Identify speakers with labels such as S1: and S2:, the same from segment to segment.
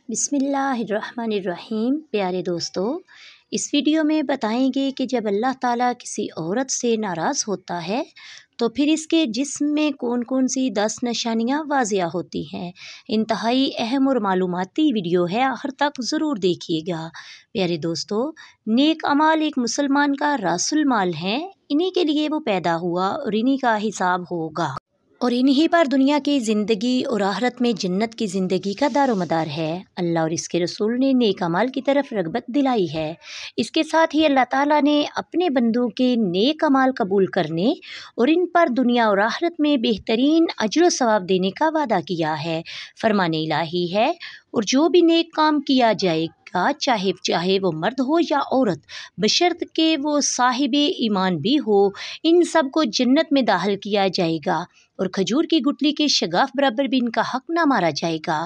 S1: बिस्मिल्लाहिर्रहमानिर्रहीम। प्यारे दोस्तों, इस वीडियो में बताएंगे कि जब अल्लाह ताला किसी औरत से नाराज़ होता है तो फिर इसके जिस्म में कौन कौन सी 10 निशानियाँ वाज़िया होती हैं। इंतहाई अहम और मालूमाती वीडियो है, आखिर तक ज़रूर देखिएगा। प्यारे दोस्तों, नेक अमाल एक मुसलमान का रासुल माल हैं, इन्हीं के लिए वो पैदा हुआ और इन्हीं का हिसाब होगा और इन्हीं पर दुनिया की ज़िंदगी और आखिरत में जन्नत की ज़िंदगी का दारोमदार है। अल्लाह और इसके रसूल ने नेक अमाल की तरफ रग़बत दिलाई है। इसके साथ ही अल्लाह ताला ने अपने बंदों के नेक अमाल कबूल करने और इन पर दुनिया और आखिरत में बेहतरीन अजर व सवाब देने का वादा किया है। फरमाने इलाही है, और जो भी नेक काम किया जाएगा, चाहे वो मर्द हो या औरत, बशर्त के वो साहिबे ईमान भी हो, इन सब को जन्नत में दाखिल किया जाएगा और खजूर की गुठली के शगाफ बराबर भी इनका हक ना मारा जाएगा।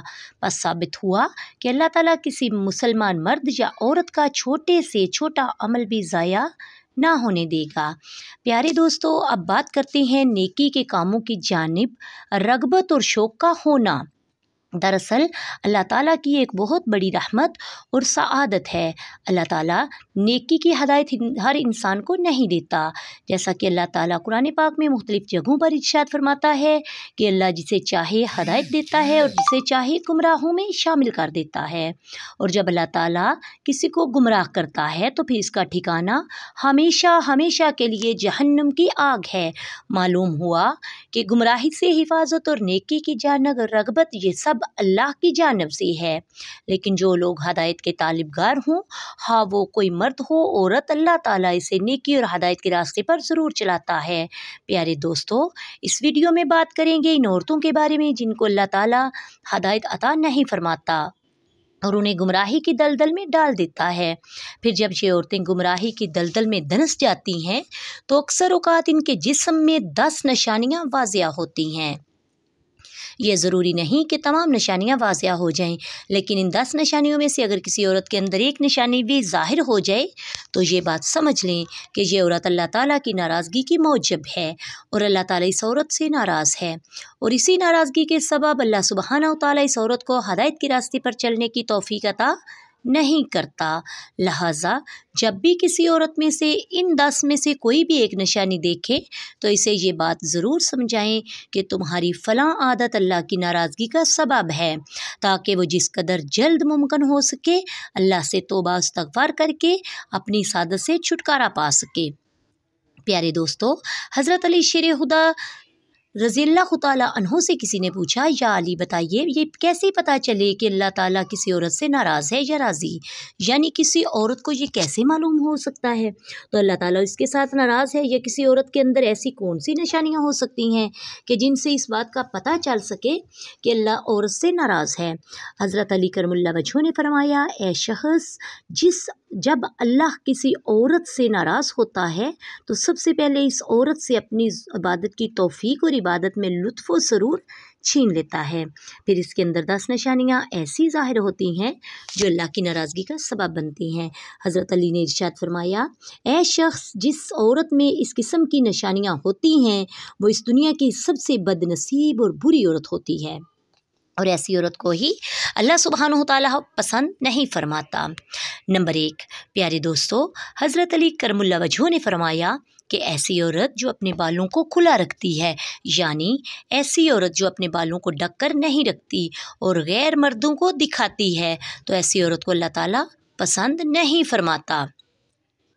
S1: बस साबित हुआ कि अल्लाह ताला किसी मुसलमान मर्द या औरत का छोटे से छोटा अमल भी ज़ाया ना होने देगा। प्यारे दोस्तों, अब बात करते हैं नेकी के कामों की जानिब रग़बत और शौक़ का होना। दरअसल अल्लाह ताला की एक बहुत बड़ी रहमत और सआदत है। अल्लाह ताला नेकी की हदायत हर इंसान को नहीं देता, जैसा कि अल्लाह ताला कुरान पाक में मुख्तलिफ जगहों पर इरशाद फरमाता है कि अल्लाह जिसे चाहे हदायत देता है और जिसे चाहे गुमराहों में शामिल कर देता है। और जब अल्लाह ताला किसी को गुमराह करता है तो फिर इसका ठिकाना हमेशा हमेशा के लिए जहन्नम की आग है। मालूम हुआ कि गुमराही से हिफाजत और नेकी की जानब रग़बत ये सब अल्लाह की जानब से है। लेकिन जो लोग हदायत के तालिबगार हों, हाँ वो कोई मर्द हो औरत, अल्लाह ताला इसे नेकी और हदायत के रास्ते पर ज़रूर चलाता है। प्यारे दोस्तों, इस वीडियो में बात करेंगे इन औरतों के बारे में जिनको अल्लाह ताला हदायत अता नहीं फरमाता और उन्हें गुमराही की दलदल में डाल देता है। फिर जब ये औरतें गुमराही की दलदल में धंस जाती हैं तो अक्सर औक़ात इनके जिस्म में 10 निशानियाँ वाज़िया होती हैं। ये ज़रूरी नहीं कि तमाम निशानियाँ वाज़िया हो जाएं, लेकिन इन 10 निशानियों में से अगर किसी औरत के अंदर एक निशानी भी ज़ाहिर हो जाए तो ये बात समझ लें कि ये औरत अल्लाह ताला की नाराज़गी की मौजब है और अल्लाह ताला इस औरत से नाराज़ है। और इसी नाराज़गी के सबब अल्लाह सुब्हानहू तआला इस औरत को हदायत के रास्ते पर चलने की तौफ़ीक़ अता नहीं करता। लिहाजा जब भी किसी औरत में से इन 10 में से कोई भी एक निशानी देखे तो इसे ये बात ज़रूर समझाएं कि तुम्हारी फ़लाँ आदत अल्लाह की नाराज़गी का सबब है, ताकि वो जिस कदर जल्द मुमकिन हो सके अल्लाह से तौबा इस्तग़फ़ार करके अपनी इस आदत से छुटकारा पा सके। प्यारे दोस्तों, हज़रत अली शेर खुदा रज़ियल्लाहु ताला अन्हु से किसी ने पूछा, या अली बताइए ये कैसे पता चले कि अल्लाह ताला किसी औरत से नाराज़ है या राज़ी, यानी किसी औरत को ये कैसे मालूम हो सकता है तो अल्लाह ताला इसके साथ नाराज़ है, या किसी औरत के अंदर ऐसी कौन सी निशानियाँ हो सकती हैं कि जिनसे इस बात का पता चल सके कि अल्लाह औरत से नाराज़ है। हज़रत अली करमुल्लाह वजह ने फरमाया, ए शख़्स, जब अल्लाह किसी औरत से नाराज़ होता है तो सबसे पहले इस औरत से अपनी इबादत की तौफ़ीक और इबादत में लुत्फ़ व सुरूर छीन लेता है। फिर इसके अंदर 10 निशानियाँ ऐसी ज़ाहिर होती हैं जो अल्लाह की नाराज़गी का सबब बनती हैं। हज़रत अली ने इरशाद फरमाया, ए शख़्स, जिस औरत में इस किस्म की निशानियाँ होती हैं वो इस दुनिया की सबसे बदनसीब और बुरी औरत होती है और ऐसी औरत को ही अल्लाह सुब्हानहू तआला पसंद नहीं फरमाता। नंबर 1, प्यारे दोस्तों, हज़रत अली करमुल्लाह वजह ने फरमाया कि ऐसी औरत जो अपने बालों को खुला रखती है, यानी ऐसी औरत जो अपने बालों को ढक कर नहीं रखती और गैर मर्दों को दिखाती है, तो ऐसी औरत को अल्लाह ताला पसंद नहीं फरमाता।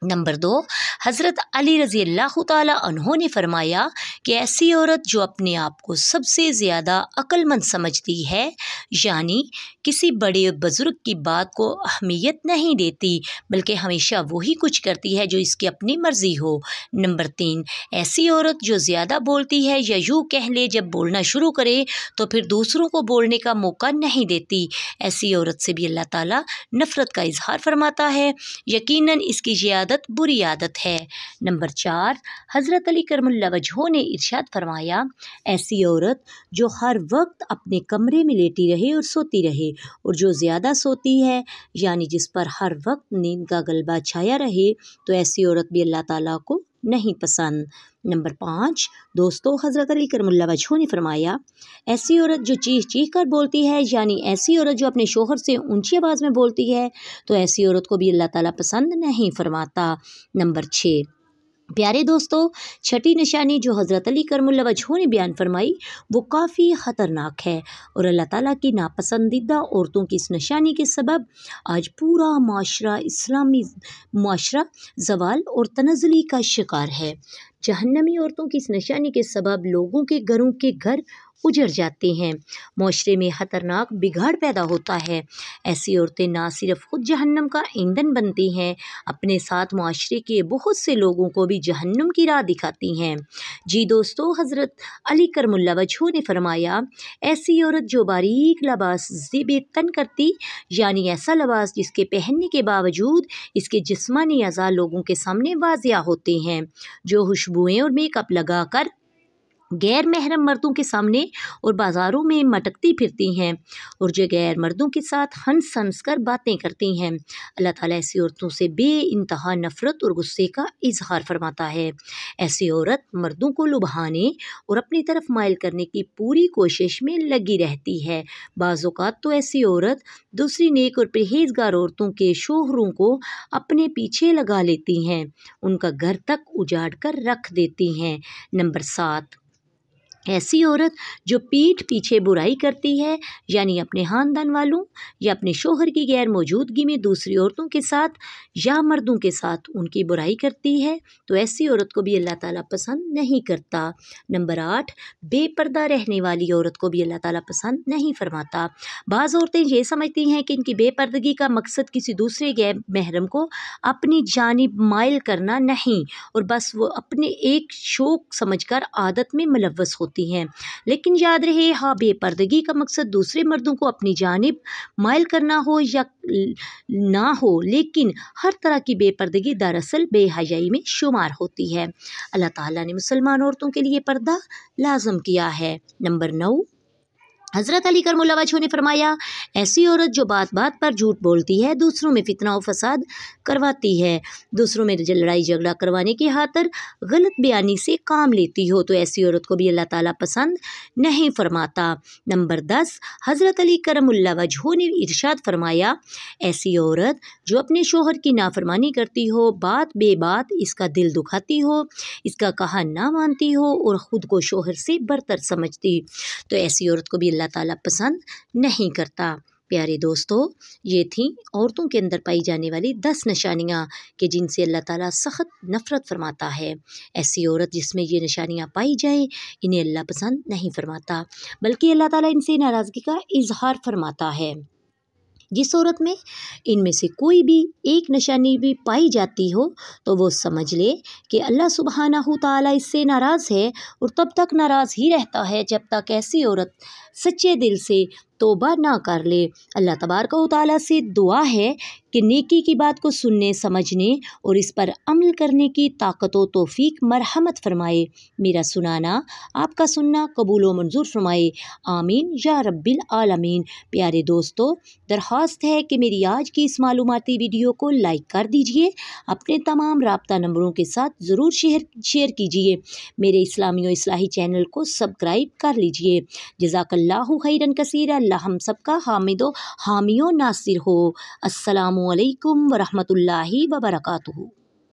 S1: नंबर 2, हज़रत अली रज़ियल्लाहु ताला अन्हु ने फरमाया कि ऐसी औरत जो अपने आप को सबसे ज़्यादा अक्लमंद समझती है, यानी किसी बड़े बुज़ुर्ग की बात को अहमियत नहीं देती बल्कि हमेशा वही कुछ करती है जो इसकी अपनी मर्ज़ी हो। नंबर 3, ऐसी औरत जो ज़्यादा बोलती है, या यूँ कह ले जब बोलना शुरू करे तो फिर दूसरों को बोलने का मौका नहीं देती, ऐसी औरत से भी अल्लाह ताला नफ़रत का इज़हार फरमाता है। यकीनन इसकी ये आदत बुरी आदत है। नंबर 4, हज़रत अली करमुल्लाह वजह ने इरशाद फरमाया, ऐसी औरत जो हर वक्त अपने कमरे में लेटी रहे और सोती रहे और जो ज़्यादा सोती है, यानी जिस पर हर वक्त नींद का गलबा छाया रहे, तो ऐसी औरत भी अल्लाह ताला को नहीं पसंद। नंबर 5 दोस्तों, हज़रत अली करमुल्लाह वजहू ने फरमाया, ऐसी औरत जो चीख चीख कर बोलती है, यानी ऐसी औरत जो अपने शोहर से ऊंची आवाज़ में बोलती है, तो ऐसी औरत को भी अल्लाह ताला पसंद नहीं फरमाता। नंबर 6 प्यारे दोस्तों, छठी निशानी जो हज़रत अली करमुल्लाह वजहू ने बयान फरमाई वो काफ़ी ख़तरनाक है और अल्लाह ताला की नापसंदीदा औरतों की इस निशानी के सबब आज पूरा माशरा, इस्लामी माशरा ज़वाल और तनज़्ज़ुली का शिकार है। जहन्नमी औरतों की इस निशानी के सबब लोगों के घरों के घर उजड़ जाते हैं, माशरे में ख़तरनाक बिगाड़ पैदा होता है। ऐसी औरतें ना सिर्फ खुद जहन्नम का ईंधन बनती हैं, अपने साथ माशरे के बहुत से लोगों को भी जहन्नम की राह दिखाती हैं। जी दोस्तों, हज़रत अली करमुल्लाह वजहू ने फरमाया, ऐसी औरत जो बारीक लिबास ज़ेब तन करती, यानी ऐसा लिबास जिसके पहनने के बावजूद इसके जिस्मानी अज़ा लोगों के सामने वाज़िया होते हैं, जो खुशबुएँ और मेकअप लगाकर गैर महरम मर्दों के सामने और बाज़ारों में मटकती फिरती हैं और जो गैर मर्दों के साथ हंस हंस कर बातें करती हैं। अल्लाह ताला ऐसी औरतों से बेइंतहा नफ़रत और गुस्से का इजहार फरमाता है। ऐसी औरत मर्दों को लुभाने और अपनी तरफ माइल करने की पूरी कोशिश में लगी रहती है। बाज़ औक़ात तो ऐसी औरत दूसरी नेक और परहेज़गार औरतों के शोहरों को अपने पीछे लगा लेती हैं, उनका घर तक उजाड़ कर रख देती हैं। नंबर 7 ऐसी औरत जो पीठ पीछे बुराई करती है, यानी अपने ख़ानदान वालों या अपने शोहर की गैर मौजूदगी में दूसरी औरतों के साथ या मर्दों के साथ उनकी बुराई करती है, तो ऐसी औरत को भी अल्लाह ताला पसंद नहीं करता। नंबर 8 बेपर्दा रहने वाली औरत को भी अल्लाह ताला पसंद नहीं फरमाता। बाज़ औरतें ये समझती हैं कि इनकी बेपर्दगी का मकसद किसी दूसरे गैर महरम को अपनी जानिब माइल करना नहीं और बस वो अपने एक शौक़ समझकर आदत में मुलव्वस होती हैं। लेकिन याद रहे, हाँ, बेपर्दगी का मकसद दूसरे मर्दों को अपनी जानिब माइल करना हो या ना हो, लेकिन हर तरह की बेपर्दगी दरअसल बेहयाई में शुमार होती है। अल्लाह ताला ने मुसलमान औरतों के लिए पर्दा लाज़म किया है। नंबर 9 हज़रत अली करमुल्लाह वजहू ने फरमाया, ऐसी औरत जो बात बात पर झूठ बोलती है, दूसरों में फितना और फसाद करवाती है, दूसरों में लड़ाई झगड़ा करवाने की खातिर गलत बयानी से काम लेती हो, तो ऐसी औरत को भी अल्लाह ताला पसंद नहीं फरमाता। नंबर 10 हज़रत अली करमुल्लाह वजहू ने इरशाद फरमाया, ऐसी औरत जो अपने शोहर की नाफरमानी करती हो, बात बेबात इसका दिल दुखाती हो, इसका कहा ना मानती हो और ख़ुद को शोहर से बरतर समझती, तो ऐसी औरत को भी अल्लाह ताला पसंद नहीं करता। प्यारे दोस्तों, ये थी औरतों के अंदर पाई जाने वाली 10 निशानियाँ कि जिनसे अल्लाह ताला सख्त नफ़रत फरमाता है। ऐसी औरत जिसमें ये निशानियाँ पाई जाएं, इन्हें अल्लाह पसंद नहीं फरमाता, बल्कि अल्लाह ताला इनसे नाराज़गी का इजहार फरमाता है। जिस औरत में इनमें से कोई भी एक निशानी भी पाई जाती हो, तो वो समझ ले कि अल्लाह सुब्हानहू तआला इससे नाराज़ है और तब तक नाराज़ ही रहता है जब तक ऐसी औरत सच्चे दिल से तौबा ना कर ले। अल्लाह तबारक व तआला से दुआ है कि नेकी की बात को सुनने, समझने और इस पर अमल करने की ताकत व तौफीक मरहमत फरमाए। मेरा सुनाना आपका सुनना कबूल व मंजूर फरमाए, आमीन या रब्बिल आलमीन। प्यारे दोस्तों, दरख्वास्त है कि मेरी आज की इस मालूमाती वीडियो को लाइक कर दीजिए, अपने तमाम राब्ता नंबरों के साथ ज़रूर शेयर कीजिए, मेरे इस्लामी व इस्लाही चैनल को सब्सक्राइब कर लीजिए। जज़ाकल्लाहु खैरन कसीरा। अल्लाह हम सबका हामिद व हामी व नासिर हो। अस्सलामु अलैकुम व रहमतुल्लाहि व बरकातुहू।